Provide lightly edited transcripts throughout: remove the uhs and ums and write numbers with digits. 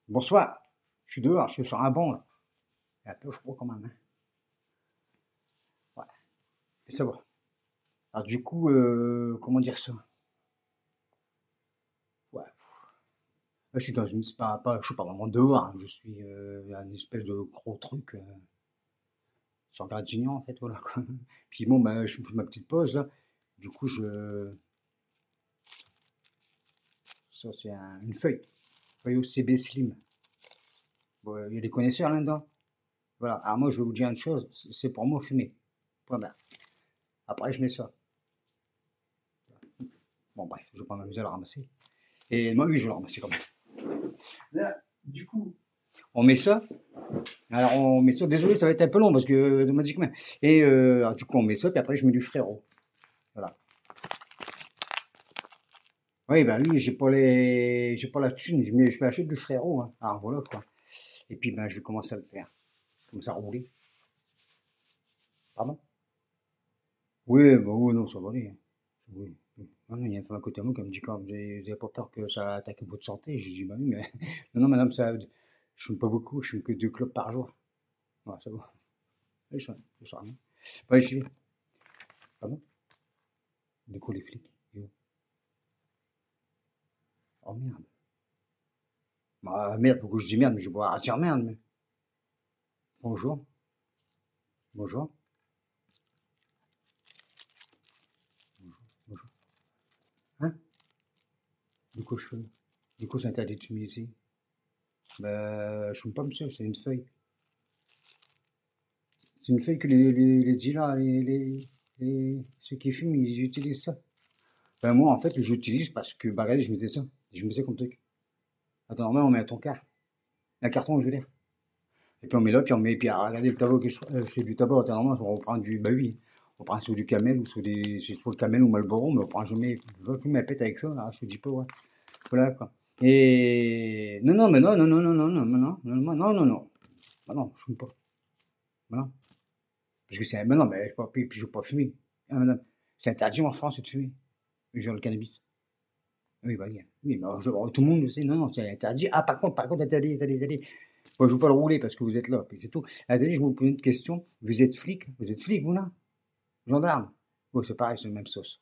Bonsoir, je suis dehors, je suis sur un banc là. Il est un peu froid quand même, hein. Ouais, mais ça va. Alors du coup, comment dire ça? Ouais, là, je suis dans une, je suis pas vraiment dehors, hein. Je suis une espèce de gros truc sur Gradignan en fait, voilà quoi. Puis bon, bah, je fais ma petite pause là. Du coup, ça c'est une feuille OCB Slim. Bon, il y a des connaisseurs là-dedans. Voilà. Alors moi, je vais vous dire une chose, c'est pour moi fumer. Point barre. Après, je mets ça. Bon, bref, je vais pas m'amuser à le ramasser. Et moi, oui, je vais le ramasser quand même. Là, du coup, on met ça. Alors, on met ça. Désolé, ça va être un peu long parce que automatiquement. Et alors, du coup, on met ça, puis après, je mets du frérot. Voilà. Oui, ben oui, j'ai pas la thune. Je m'achète du frérot, hein. Alors voilà quoi. Et puis, ben, je vais commencer à le faire. Comme ça, rouler. Pardon? Oui, bah oui, non, ça va aller, hein. Oui. Oui. Non, non, il y a une femme à côté de moi qui me dit quand vous avez pas peur que ça attaque votre santé. Je lui dis, bah oui, mais non, non, madame, je fume pas beaucoup, je fume que 2 clopes par jour. Ouais, ça va. Oui, je sais rien. Ouais, je suis. Pardon? De quoi les flics? Et où? Oh merde. Bah merde, pourquoi je dis merde, mais je vais pas dire merde, mais. Bonjour. Bonjour. Bonjour. Bonjour. Hein? De quoi je fume? De quoi c'est interdit de fumer ici? Bah, je fume pas, monsieur, c'est une feuille. C'est une feuille que les dealers, ceux qui fument, ils utilisent ça. Ben moi, en fait, j'utilise parce que, bah regardez, je mettais ça. Je mets ça comme truc. Attends, normalement, on met un ton car. Un carton, je veux dire. Et puis on met là, puis on met, puis ah, regardez le tabac que je fais du tabac, normalement, on prend du, bah oui, on prend soit du Camel ou soit c'est soit le Camel ou Marlboro, mais on prend jamais, je fume ma pète avec ça, là, je te dis pas, ouais. Voilà, quoi. Et, non, non, mais non, non, non, non, non, non, non, non, non, non, non, non, bah non, je fume pas. Voilà. Parce que c'est, mais non, mais je pas, puis je veux pas fumer. Ah, madame, c'est interdit en France de fumer, genre le cannabis. Oui, bah, oui, mais tout le monde le sait, non, non, c'est interdit. Ah, par contre, interdit, interdit, interdit. Moi, je ne veux pas le rouler parce que vous êtes là, puis c'est tout. Attendez, je vais vous poser une question. Vous êtes flic, vous, là? Gendarme? Oui, c'est pareil, c'est la même sauce.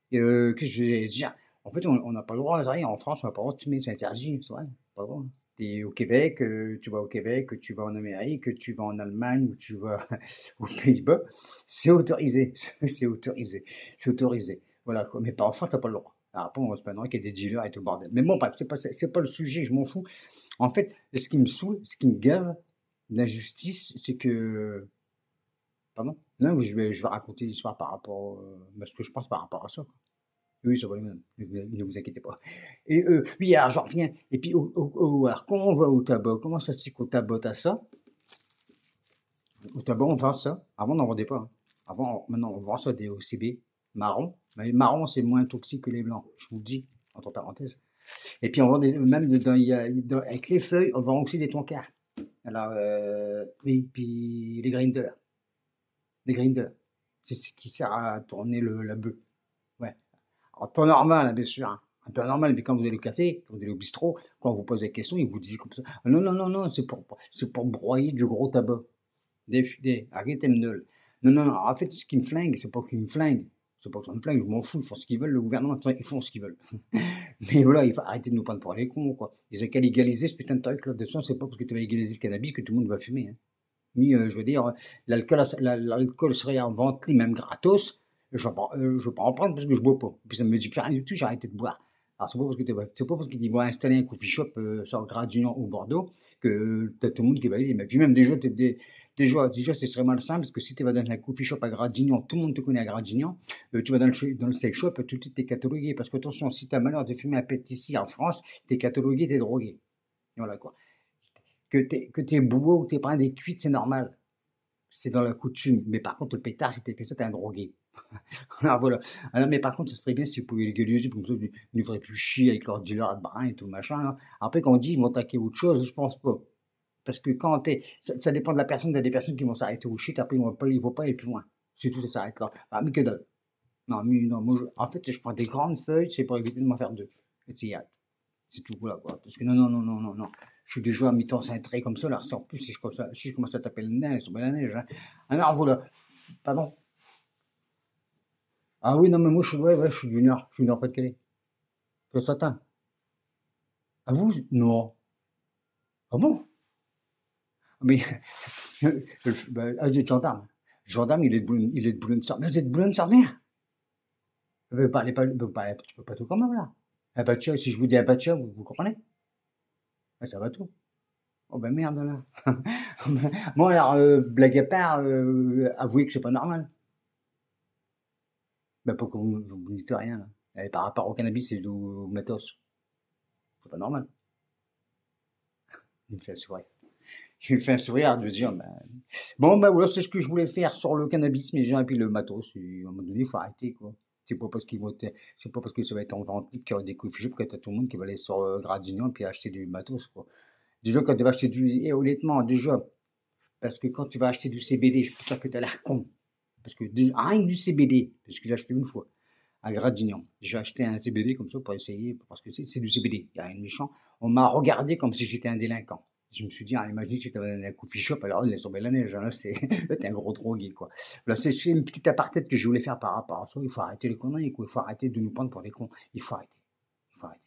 Qu'est-ce que je vais dire? En fait, on n'a pas le droit, rien. En France, on n'a pas le droit de fumer, c'est interdit, c'est vrai, pas le droit. T'es au Québec, tu vas au Québec, tu vas en Amérique, tu vas en Allemagne ou tu vas aux Pays-Bas, c'est autorisé, c'est autorisé, c'est autorisé. Voilà, quoi. Mais pas en France, t'as pas le droit. Alors après, on va se plaindre qu'il y a des dealers et tout le bordel. Mais bon, bref, c'est pas le sujet, je m'en fous. En fait, ce qui me saoule, ce qui me gave d'injustice, c'est que. Pardon? Là, je vais raconter l'histoire par rapport à ce que je pense par rapport à ça, quoi. Oui, ça va les mêmes. Ne vous inquiétez pas. Et oui, alors j'en reviens. Et puis, alors, quand on va au tabac, comment ça se fait qu'au tabac, t'as ça? Au tabac, on vend ça. Avant, on n'en vendait pas, hein. Avant, maintenant, on vend ça des OCB marron. Mais les marrons, c'est moins toxique que les blancs. Je vous le dis, entre parenthèses. Et puis, on vend même avec les feuilles, on vend aussi des tonkars. Alors, oui, puis les grinders. Les grinders. C'est ce qui sert à tourner la bœuf. Ouais. Alors, pas normal, hein, bien sûr, hein. Un peu normal, mais quand vous allez au café, quand vous allez au bistrot, quand on vous pose des questions, ils vous disent comme ça. Ah, non, non, non, non, c'est pour broyer du gros tabac. Arrêtez de me. Non, non, non. En fait, ce qui me flingue, c'est pas qu'ils me flinguent. C'est pas que ça me flingue, je m'en fous, ils font ce qu'ils veulent, le gouvernement, ils font ce qu'ils veulent. Mais voilà, il faut arrêter de nous prendre pour les cons, quoi. Ils ont qu'à légaliser ce putain de truc là. De toute façon, c'est pas parce que tu vas légaliser le cannabis que tout le monde va fumer, hein. Mais je veux dire, l'alcool serait en vente, même gratos. Je ne vais pas en prendre parce que je bois pas. Puis ça me dit plus rien du tout, j'ai arrêté de boire. Alors, c'est pas parce qu'ils vont installer un coffee shop sur Gradignan ou Bordeaux que t'as tout le monde qui va y aller. Mais puis même déjà, ce serait malsain parce que si tu vas dans un coffee shop à Gradignan, tout le monde te connaît à Gradignan, tu vas dans le sex shop, tout de suite t'es catalogué. Parce que attention, si tu as malheur de fumer un pet ici en France, t'es catalogué, t'es drogué. Voilà quoi. Que t'es bourreau ou que t'es pas des cuites, c'est normal. C'est dans la coutume. Mais par contre, le pétard, si t'es fait ça, t'es un drogué. Alors voilà. Alors, mais par contre, ce serait bien si vous pouviez légaliser, comme ça, ils ne devraient plus chier avec leur dealer à brin et tout machin, là. Après, quand on dit ils vont attaquer autre chose, je pense pas. Parce que quand ça dépend de la personne, il y a des personnes qui vont s'arrêter au shit, après ils vont pas aller plus loin. C'est tout, ça s'arrête là. Ah, mais que dalle. Non, mais non, moi, en fait, je prends des grandes feuilles, c'est pour éviter de m'en faire deux. Et c'est hâte. C'est tout, voilà, quoi. Parce que non, non, non, non, non, non. Je suis déjà à mi-temps cintré comme ça, là. C'est en plus, si je commence à taper le nez, c'est la neige, hein. Alors, voilà. Pardon. Ah oui, non, mais moi, ouais, ouais, je suis du Nord. Je suis du Nord-Pas-de-Calais. Ça s'atteint. À vous? Non. Ah bon? Mais, bah, ah, vous êtes gendarme. Le gendarme, il est de Boulogne-sur-Mer. Vous êtes de Boulogne-sur-Mer? Vous parlez pas, vous parlez un petit peu pas tout quand même, là. Apatia, si je vous dis Apatia, vous comprenez? Ah, ça va tout. Oh ben merde, là. Bon, alors, blague à part, avouez que c'est pas normal. Ben, pourquoi vous me dites rien, là? Et par rapport au cannabis et au matos. C'est pas normal. Il me fait un sourire. Il me fait un sourire de dire, ben, bon, ben voilà, c'est ce que je voulais faire sur le cannabis, mais j'ai et puis le matos. Et à un moment donné, il faut arrêter, quoi. C'est pas parce que ça va être en vente libre qu'il y aura des coffee shops que t'as tout le monde qui va aller sur Gradignan et puis acheter du matos, quoi. Déjà, quand tu vas acheter et honnêtement, déjà, parce que quand tu vas acheter du CBD, je peux te dire que tu as l'air con. Parce que rien que du CBD, parce que j'ai acheté une fois à Gradignan. J'ai acheté un CBD comme ça pour essayer, parce que c'est du CBD, il n'y a rien de méchant. On m'a regardé comme si j'étais un délinquant. Je me suis dit, ah, imagine si tu avais un coffee shop, alors laisse tomber la neige, hein, là, t'es un gros drogué, quoi. Là, c'est une petite apartheid que je voulais faire par rapport à ça. Il faut arrêter les conneries, quoi. Il faut arrêter de nous prendre pour des cons. Il faut arrêter. Il faut arrêter.